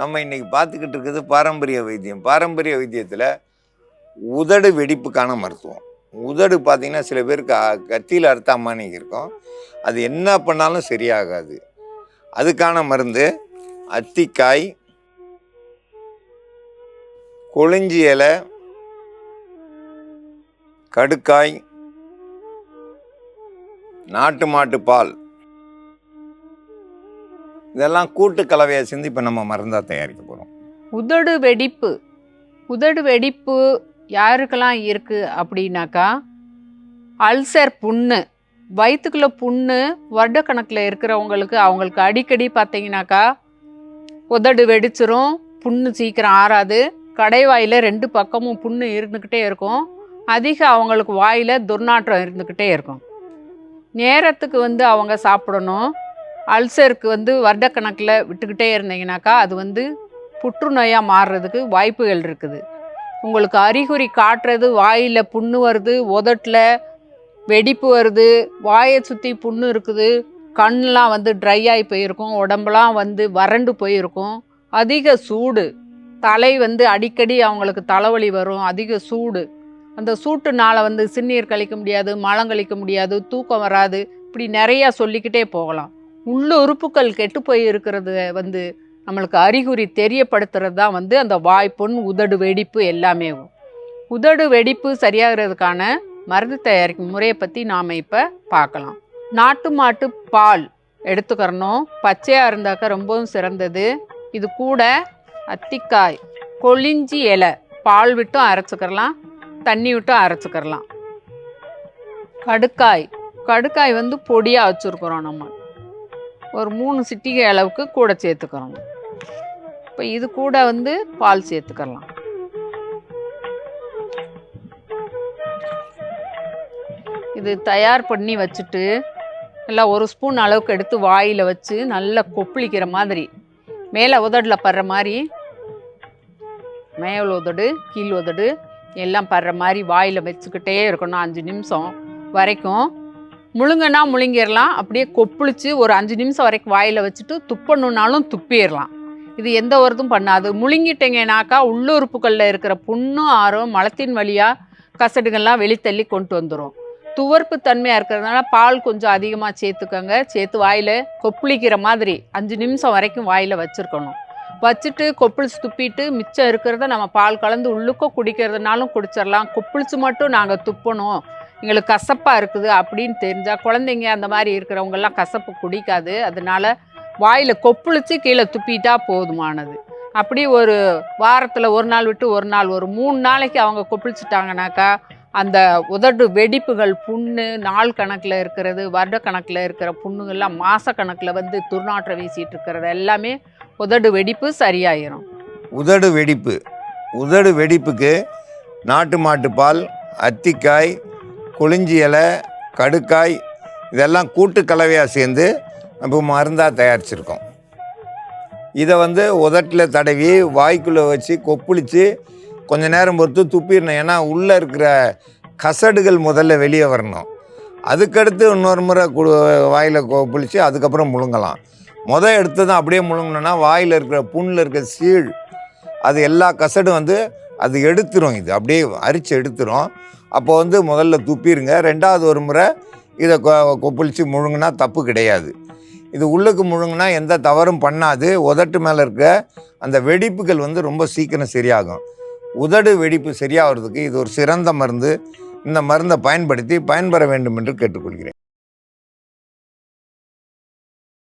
நம்ம இன்னைக்கு பார்த்துக்கிட்டு இருக்கிறது பாரம்பரிய வைத்தியம். பாரம்பரிய வைத்தியத்தில் உதடு வெடிப்புக்கான மருத்துவம். உதடு பார்த்தீங்கன்னா சில பேருக்கு கத்தியில் அறுத்தாமானி இருக்கும். அது என்ன பண்ணாலும் சரியாகாது. அதுக்கான மருந்து அத்திக்காய், கொளிஞ்சி இலை, கடுக்காய், நாட்டு மாட்டு பால், இதெல்லாம் கூட்டு கலவையை செஞ்சு இப்போ நம்ம மருந்தாக தயாரிக்க போகிறோம். உதடு வெடிப்பு யாருக்கெல்லாம் இருக்குது அப்படின்னாக்கா, அல்சர் புண்ணு, வயிற்றுக்குள்ளே புண்ணு வருடக்கணக்கில் இருக்கிறவங்களுக்கு, அவங்களுக்கு அடிக்கடி பார்த்தீங்கன்னாக்கா உதடு வெடிச்சிரும், புண்ணு சீக்கிரம் ஆறாது, கடைவாயில் 2 பக்கமும் புண்ணு இருந்துக்கிட்டே இருக்கும், அவங்களுக்கு வாயில் துர்நாற்றம் இருந்துக்கிட்டே இருக்கும். நேரத்துக்கு அவங்க சாப்பிடணும். அல்சருக்கு வருடக்கணக்கில் விட்டுக்கிட்டே இருந்தீங்கன்னாக்கா அது புற்றுநோயாக மாறுறதுக்கு வாய்ப்புகள் இருக்குது. உங்களுக்கு அறிகுறி காட்டுறது வாயில் புண்ணு வருது, உதட்டில் வெடிப்பு வருது, வாயை சுற்றி புண்ணு இருக்குது, கண்ணெலாம் ட்ரை ஆகி போயிருக்கும், உடம்பெலாம் வறண்டு போயிருக்கும், அதிக சூடு, தலை அடிக்கடி அவங்களுக்கு தலைவலி வரும், அதிக சூடு, அந்த சூட்டுனால் சிறுநீர் கழிக்க முடியாது, மலம் கழிக்க முடியாது, தூக்கம் வராது, இப்படி நிறையா சொல்லிக்கிட்டே போகலாம். உள்ள உறுப்புகள் கெட்டு போய் இருக்கிறது நம்மளுக்கு அறிகுறி தெரியப்படுத்துறது தான் அந்த வாய்ப்புண், உதடு வெடிப்பு எல்லாமே. உதடு வெடிப்பு சரியாகிறதுக்கான மருந்து தயாரிக்கும் முறையை பற்றி நாம் இப்போ பார்க்கலாம். நாட்டு மாட்டு பால் எடுத்துக்கிறணும். பச்சையாக இருந்தாக்கா ரொம்பவும் சிறந்தது. இது கூட அத்திக்காய், கொளிஞ்சி இலை, பால் விட்டும் அரைச்சிக்கிறலாம், தண்ணி விட்டும் அரைச்சிக்கிறலாம். கடுக்காய் பொடியாக வச்சுருக்குறோம். நம்ம ஒரு 3 சிட்டிகை அளவுக்கு கூட சேர்த்துக்கிறோம். இப்போ இது கூட பால் சேர்த்துக்கலாம். இது தயார் பண்ணி வச்சுட்டு நல்லா 1 ஸ்பூன் அளவுக்கு எடுத்து வாயில் வச்சு நல்லா கொப்பளிக்கிற மாதிரி, மேலே உதடில் படுற மாதிரி, மேல் உதடு கீழ் உதடு எல்லாம் படுற மாதிரி வாயில் வச்சுக்கிட்டே இருக்கணும் 5 நிமிஷம் வரைக்கும். முழுங்கன்னா முழுங்கிடலாம், அப்படியே கொப்பளிச்சு ஒரு 5 நிமிஷம் வரைக்கும் வாயில் வச்சுட்டு துப்பணுன்னாலும் துப்பிடலாம். இது எந்த ஒருதும் பண்ணாது. முழுங்கிட்டீங்கன்னாக்கா உள்ளுறுப்புகளில் இருக்கிற புண்ணும் ஆறும், மலத்தின் வழியாக கசடுகள்லாம் வெளித்தள்ளி கொண்டு வந்துடும். துவர்ப்பு தன்மையாக இருக்கிறதுனால பால் கொஞ்சம் அதிகமாக சேர்த்துக்கோங்க. சேர்த்து வாயில் கொப்பளிக்கிற மாதிரி 5 நிமிஷம் வரைக்கும் வாயில் வச்சுருக்கணும். வச்சுட்டு கொப்பளிச்சு துப்பிட்டு மிச்சம் இருக்கிறத நம்ம பால் கலந்து உள்ளுக்கோ குடிக்கிறதுனாலும் குடிச்சிடலாம். கொப்பளிச்சு மட்டும் நாங்கள் துப்பணும், எங்களுக்கு கசப்பாக இருக்குது அப்படின்னு தெரிஞ்சால், குழந்தைங்க அந்த மாதிரி இருக்கிறவங்கெல்லாம் கசப்பு குடிக்காது, அதனால் வாயில் கொப்பளிச்சு கீழே துப்பிட்டா போதுமானது. அப்படி ஒரு வாரத்தில் 1 நாள் விட்டு 1 நாள், ஒரு 3 நாளைக்கு அவங்க கொப்பளிச்சிட்டாங்கனாக்கா அந்த உதடு வெடிப்புகள், புண்ணு நாள் கணக்கில் இருக்கிறது, வருட கணக்கில் இருக்கிற புண்ணுங்கள்லாம் மாதக்கணக்கில் துர்நாற்றம் வீசிட்டு இருக்கிறது எல்லாமே உதடு வெடிப்பு சரியாயிரும். உதடு வெடிப்புக்கு நாட்டு மாட்டு பால், அத்திக்காய், கொளிஞ்சி இலை, கடுக்காய், இதெல்லாம் கூட்டு கலவையாக சேர்ந்து நம்ம மருந்தாக தயாரிச்சிருக்கோம். இதை உதட்டில் தடவி வாய்க்குள்ளே வச்சு கொப்பளித்து கொஞ்ச நேரம் பொறுத்து துப்பிடணும். ஏன்னா உள்ளே இருக்கிற கசடுகள் முதல்ல வெளியே வரணும். அதுக்கடுத்து இன்னொரு முறை வாயில் கொப்பளித்து அதுக்கப்புறம் முழுங்கலாம். எடுத்ததும் அப்படியே முழுங்கினோன்னா வாயில் இருக்கிற புண்ணில் இருக்கிற சீழ், அது எல்லா கசடும் அது எடுத்துரும். இது அப்படியே அரிச்சு எடுத்துரும். அப்போ முதல்ல துப்பிடுங்க. 2வது ஒரு முறை இதை கொப்பளித்து முழுங்கினா தப்பு கிடையாது. இது உள்ளுக்கு முழுங்கினா எந்த தவறும் பண்ணாது. உதட்டு மேலே இருக்க அந்த வெடிப்புகள் ரொம்ப சீக்கிரம் சரியாகும். உதடு வெடிப்பு சரியாகிறதுக்கு இது ஒரு சிறந்த மருந்து. இந்த மருந்தை பயன்படுத்தி பயன்பெற வேண்டும் என்று கேட்டுக்கொள்கிறேன்.